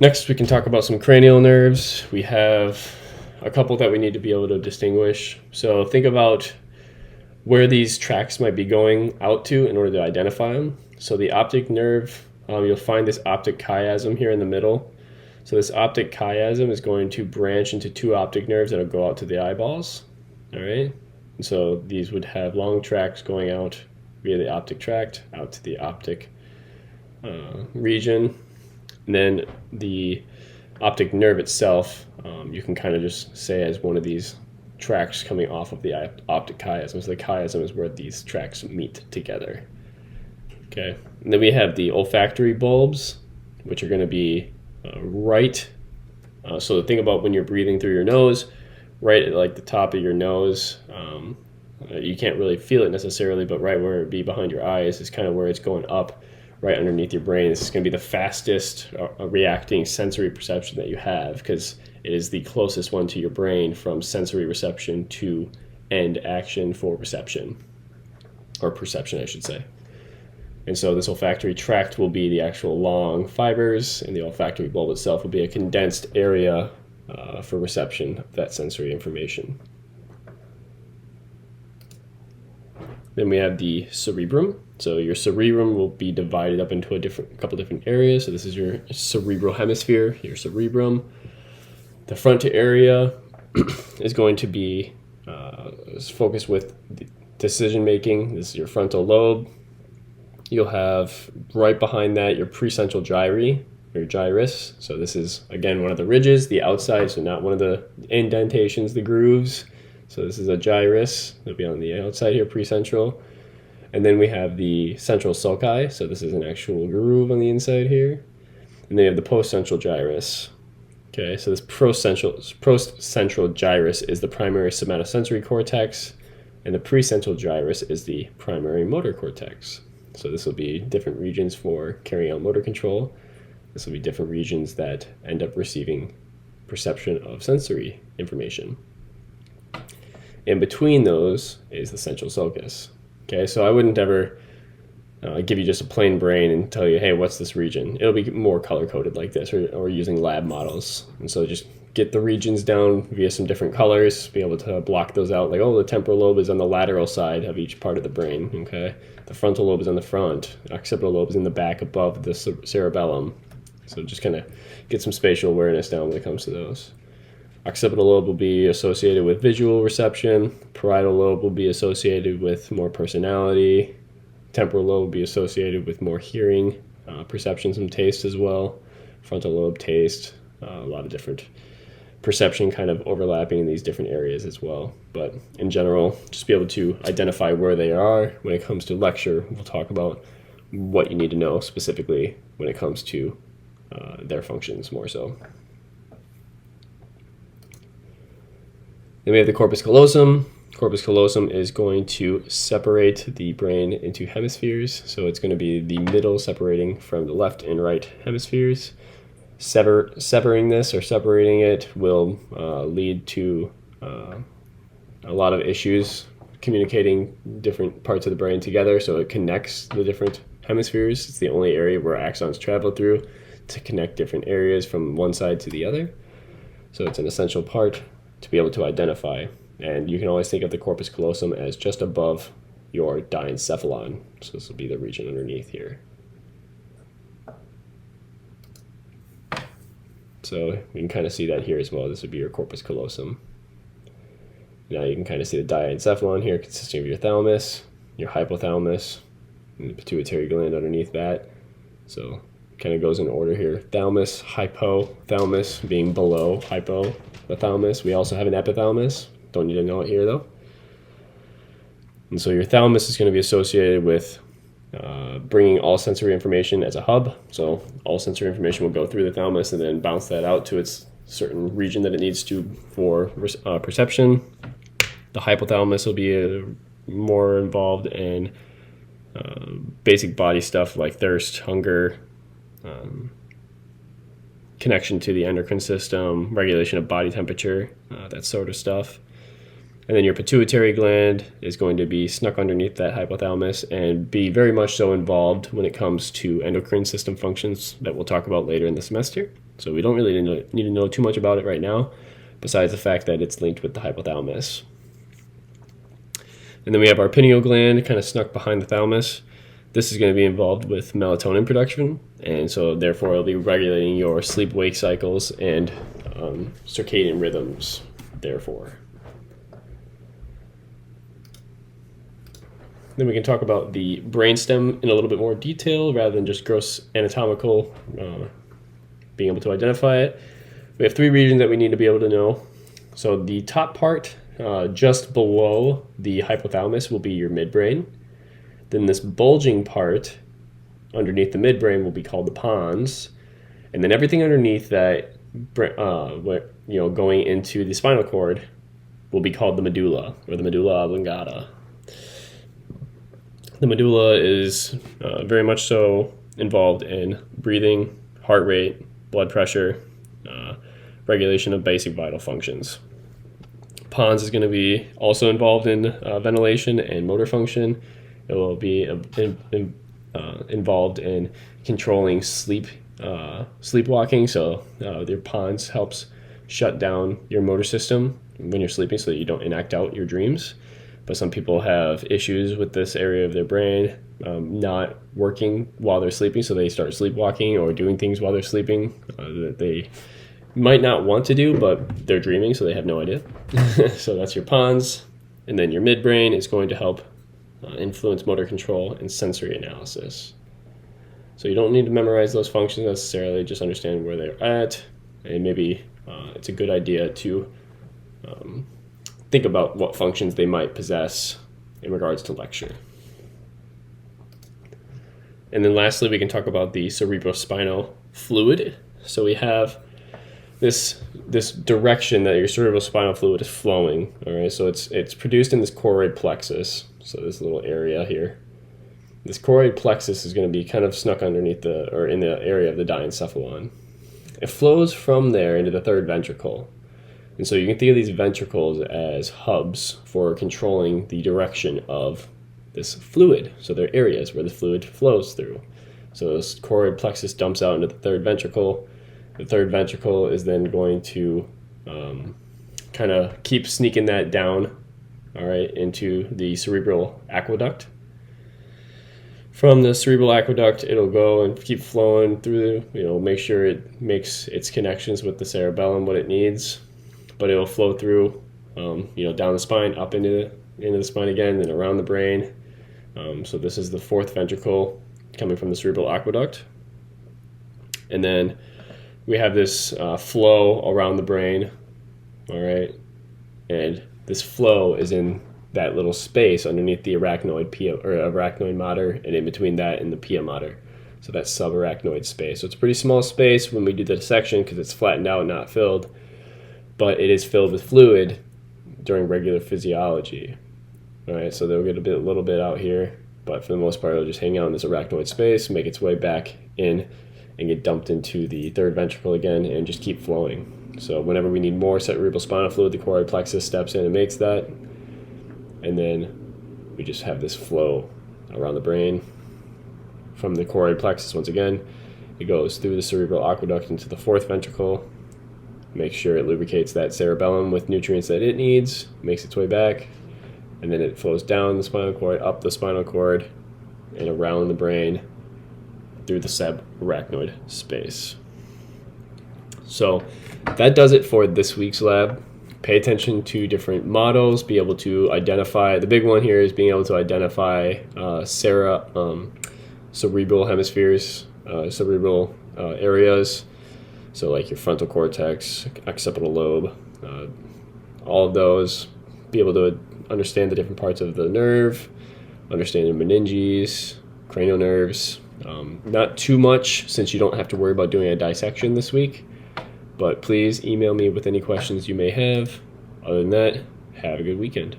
Next, we can talk about some cranial nerves. We have a couple that we need to be able to distinguish. So think about where these tracks might be going out to in order to identify them. So the optic nerve, you'll find this optic chiasm here in the middle. So this optic chiasm is going to branch into two optic nerves that will go out to the eyeballs. All right. And so these would have long tracks going out via the optic tract out to the optic region. And then the optic nerve itself, you can kind of just say as one of these tracks coming off of the optic chiasm. So the chiasm is where these tracks meet together. Okay. And then we have the olfactory bulbs, which are going to be right. So think about when you're breathing through your nose, right at like the top of your nose. You can't really feel it necessarily, but right where it be behind your eyes is kind of where it's going up, right underneath your brain. This is going to be the fastest reacting sensory perception that you have, because it is the closest one to your brain from sensory reception to end action for reception, or perception, I should say. And so this olfactory tract will be the actual long fibers, and the olfactory bulb itself will be a condensed area for reception of that sensory information. Then we have the cerebrum. So your cerebrum will be divided up into a couple different areas. So this is your cerebral hemisphere, your cerebrum. The frontal area is going to be focused with decision making. This is your frontal lobe. You'll have right behind that your precentral gyri, or gyrus. So this is, again, one of the ridges, the outside, so not one of the indentations, the grooves. So this is a gyrus. It'll be on the outside here, precentral. And then we have the central sulci. So this is an actual groove on the inside here. And then you have the postcentral gyrus. Okay, so this postcentral gyrus is the primary somatosensory cortex, and the precentral gyrus is the primary motor cortex. So this will be different regions for carrying out motor control. This will be different regions that end up receiving perception of sensory information. In between those is the central sulcus. Okay, so I wouldn't ever give you just a plain brain and tell you, hey, what's this region? It'll be more color-coded like this, or using lab models. And so just get the regions down via some different colors, be able to block those out. Like, oh, the temporal lobe is on the lateral side of each part of the brain, okay? The frontal lobe is on the front. The occipital lobe is in the back above the cerebellum. So just kind of get some spatial awareness down when it comes to those. Occipital lobe will be associated with visual reception. Parietal lobe will be associated with more personality. Temporal lobe will be associated with more hearing, perceptions and taste as well. Frontal lobe, taste, a lot of different perception kind of overlapping in these different areas as well. But in general, just be able to identify where they are. When it comes to lecture, we'll talk about what you need to know specifically when it comes to their functions more so. Then we have the corpus callosum. Corpus callosum is going to separate the brain into hemispheres. So it's going to be the middle separating from the left and right hemispheres. Separating this or separating it will lead to a lot of issues communicating different parts of the brain together. So it connects the different hemispheres. It's the only area where axons travel through to connect different areas from one side to the other. So it's an essential part to be able to identify. And you can always think of the corpus callosum as just above your diencephalon. So this will be the region underneath here. So you can kind of see that here as well. This would be your corpus callosum. Now you can kind of see the diencephalon here consisting of your thalamus, your hypothalamus, and the pituitary gland underneath that. So it kind of goes in order here. Thalamus, hypothalamus being below hypothalamus. We also have an epithalamus. Don't need to know it here though. And so your thalamus is going to be associated with bringing all sensory information as a hub. So all sensory information will go through the thalamus and then bounce that out to its certain region that it needs to for perception. The hypothalamus will be more involved in basic body stuff like thirst, hunger, connection to the endocrine system, regulation of body temperature, that sort of stuff. And then your pituitary gland is going to be snuck underneath that hypothalamus and be very much so involved when it comes to endocrine system functions that we'll talk about later in the semester. So we don't really need to know too much about it right now, besides the fact that it's linked with the hypothalamus. And then we have our pineal gland kind of snuck behind the thalamus. This is going to be involved with melatonin production, and so therefore it'll be regulating your sleep-wake cycles and circadian rhythms, therefore. Then we can talk about the brainstem in a little bit more detail rather than just gross anatomical, being able to identify it. We have 3 regions that we need to be able to know. So the top part, just below the hypothalamus, will be your midbrain. Then this bulging part underneath the midbrain will be called the pons. And then everything underneath that, going into the spinal cord, will be called the medulla, or the medulla oblongata. The medulla is very much so involved in breathing, heart rate, blood pressure, regulation of basic vital functions. Pons is going to be also involved in ventilation and motor function. It will be involved in controlling sleepwalking. So your pons helps shut down your motor system when you're sleeping so that you don't enact out your dreams. But some people have issues with this area of their brain not working while they're sleeping, so they start sleepwalking or doing things while they're sleeping that they might not want to do, but they're dreaming, so they have no idea. So that's your pons. And then your midbrain is going to help influence motor control and sensory analysis. So you don't need to memorize those functions necessarily, just understand where they're at, and maybe it's a good idea to think about what functions they might possess in regards to lecture. And then lastly, we can talk about the cerebrospinal fluid. So we have this direction that your cerebrospinal fluid is flowing. All right, so it's produced in this choroid plexus. So this little area here. This choroid plexus is going to be kind of snuck underneath in the area of the diencephalon. It flows from there into the third ventricle. And so you can think of these ventricles as hubs for controlling the direction of this fluid. So they're areas where the fluid flows through. So this choroid plexus dumps out into the third ventricle. The third ventricle is then going to kind of keep sneaking that down, all right, into the cerebral aqueduct. From the cerebral aqueduct, it'll go and keep flowing through, make sure it makes its connections with the cerebellum what it needs. But it'll flow through, down the spine, up into the spine again, then around the brain. So this is the fourth ventricle coming from the cerebral aqueduct. And then we have this flow around the brain, all right? And this flow is in that little space underneath the arachnoid mater, and in between that and the pia mater. So that's subarachnoid space. So it's a pretty small space when we do the dissection because it's flattened out, not filled. But it is filled with fluid during regular physiology. All right, so they'll get a little bit out here, but for the most part, it'll just hang out in this arachnoid space, make its way back in, and get dumped into the third ventricle again, and just keep flowing. So whenever we need more cerebrospinal fluid, the choroid plexus steps in and makes that, and then we just have this flow around the brain. From the choroid plexus, once again, it goes through the cerebral aqueduct into the fourth ventricle. Make sure it lubricates that cerebellum with nutrients that it needs, makes its way back, and then it flows down the spinal cord, up the spinal cord, and around the brain through the subarachnoid space. So that does it for this week's lab. Pay attention to different models, be able to identify, the big one here is being able to identify cerebral hemispheres, cerebral areas. So like your frontal cortex, occipital lobe, all of those, be able to understand the different parts of the nerve, understand the meninges, cranial nerves. Not too much since you don't have to worry about doing a dissection this week, but please email me with any questions you may have. Other than that, have a good weekend.